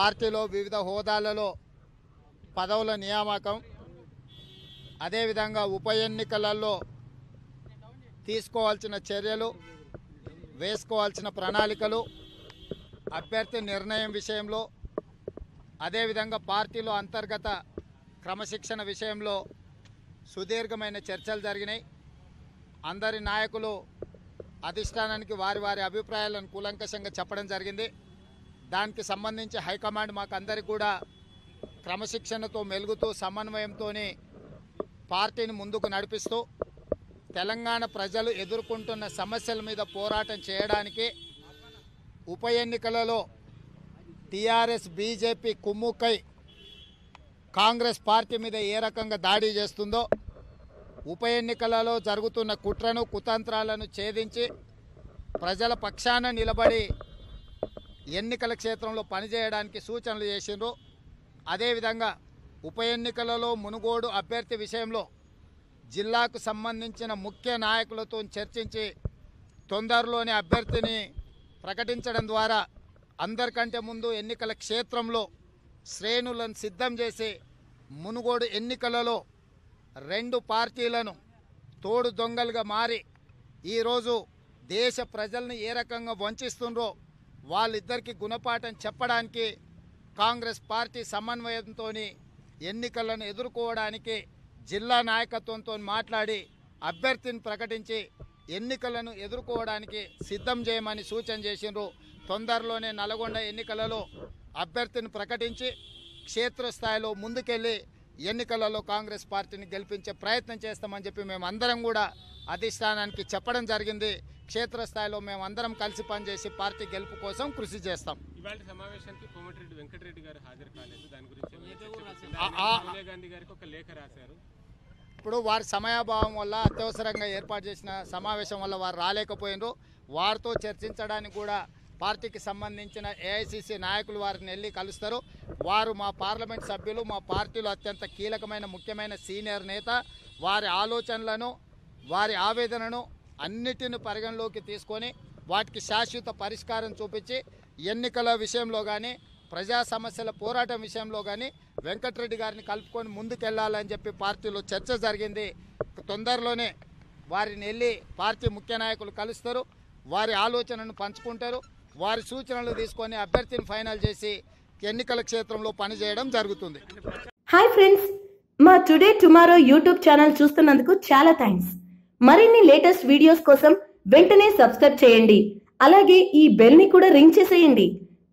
పార్టీలో వివిధ హోదాలలో పదవుల నియామకం, అదేవిధంగా ఉప ఎన్నికలలో తీసుకోవాల్సిన చర్యలు, వేసుకోవాల్సిన ప్రణాళికలు, అభ్యర్థి నిర్ణయం విషయంలో, అదేవిధంగా పార్టీలో అంతర్గత క్రమశిక్షణ విషయంలో సుదీర్ఘమైన చర్చలు జరిగినాయి. అందరి నాయకులు అధిష్టానానికి వారి వారి అభిప్రాయాలను కూలంకషంగా చెప్పడం జరిగింది. దానికి సంబంధించి హైకమాండ్ మాకు అందరికీ కూడా క్రమశిక్షణతో మెలుగుతూ సమన్వయంతో పార్టీని ముందుకు నడిపిస్తూ తెలంగాణ ప్రజలు ఎదుర్కొంటున్న సమస్యల మీద పోరాటం చేయడానికి ఉప ఎన్నికలలో టీఆర్ఎస్ బీజేపీ కుమ్ముక్కై కాంగ్రెస్ పార్టీ మీద ఏ రకంగా దాడి చేస్తుందో, ఉప ఎన్నికలలో జరుగుతున్న కుట్రను కుతంత్రాలను ఛేదించి ప్రజల పక్షాన నిలబడి ఎన్నికల క్షేత్రంలో పనిచేయడానికి సూచనలు చేసిండ్రు. అదేవిధంగా ఉప ఎన్నికలలో మునుగోడు అభ్యర్థి విషయంలో జిల్లాకు సంబంధించిన ముఖ్య నాయకులతో చర్చించి తొందరలోనే అభ్యర్థిని ప్రకటించడం ద్వారా అందరికంటే ముందు ఎన్నికల క్షేత్రంలో శ్రేణులను సిద్ధం చేసి మునుగోడు ఎన్నికలలో రెండు పార్టీలను తోడు దొంగలుగా మారి ఈరోజు దేశ ప్రజల్ని ఏ రకంగా వంచిస్తుండ్రో వాళ్ళిద్దరికీ గుణపాఠం చెప్పడానికి కాంగ్రెస్ పార్టీ సమన్వయంతో ఎన్నికలను ఎదుర్కోవడానికి జిల్లా నాయకత్వంతో మాట్లాడి అభ్యర్థిని ప్రకటించి ఎన్నికలను ఎదుర్కోవడానికి సిద్ధం చేయమని సూచన చేసిండ్రు. తొందరలోనే నల్గొండ ఎన్నికలలో అభ్యర్థిని ప్రకటించి క్షేత్రస్థాయిలో ముందుకెళ్ళి ఎన్నికలలో కాంగ్రెస్ పార్టీని గెలిపించే ప్రయత్నం చేస్తామని చెప్పి మేమందరం కూడా అధిష్టానానికి చెప్పడం జరిగింది. క్షేత్రస్థాయిలో మేమందరం కలిసి పనిచేసి పార్టీ గెలుపు కోసం కృషి చేస్తాం. ఇవాళ సమావేశానికి కోమటిరెడ్డి వెంకటరెడ్డి గారు హాజరు కాలేదు. దాని గురించి సోనియా గాంధీ గారికి ఒక లేఖ రాశారు. ఇప్పుడు వారి సమయాభావం వల్ల అత్యవసరంగా ఏర్పాటు చేసిన సమావేశం వల్ల వారు రాలేకపోయినారు. వారితో చర్చించడానికి కూడా పార్టీకి సంబంధించిన ఏఐసిసి నాయకులు వారిని వెళ్ళి కలుస్తారు. వారు మా పార్లమెంట్ సభ్యులు, మా పార్టీలో అత్యంత కీలకమైన ముఖ్యమైన సీనియర్ నేత. వారి ఆలోచనలను, వారి ఆవేదనను అన్నిటిని పరిగణలోకి తీసుకొని వాటికి శాశ్వత పరిష్కారం చూపించి ఎన్నికల విషయంలో కానీ ప్రజా సమస్యల పోరాటం విషయంలో కానీ వెంకటరెడ్డి గారిని కలుపుకొని ముందుకెళ్లాలని చెప్పి పార్టీలో చర్చ జరిగింది. తొందరలోనే వారిని వెళ్ళి పార్టీ ముఖ్య నాయకులు కలుస్తారు, వారి ఆలోచనను పంచుకుంటారు, వారి సూచనలు తీసుకొని అభ్యర్థిని ఫైనల్ చేసి ఎన్నికల క్షేత్రంలో పనిచేయడం జరుగుతుంది. హాయ్ ఫ్రెండ్స్, మా టుడే టుమారో యూట్యూబ్ ఛానల్ చూస్తున్నందుకు చాలా థ్యాంక్స్. మరిన్ని లేటెస్ట్ వీడియోస్ కోసం వెంటనే సబ్స్క్రైబ్ చేయండి. అలాగే ఈ బెల్ ని కూడా రింగ్ చేసేయండి.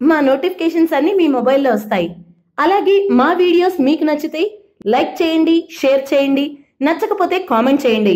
మా నోటిఫికేషన్స్ అన్ని మీ మొబైల్లో వస్తాయి. అలాగే మా వీడియోస్ మీకు నచ్చితే లైక్ చేయండి, షేర్ చేయండి, నచ్చకపోతే కామెంట్ చేయండి.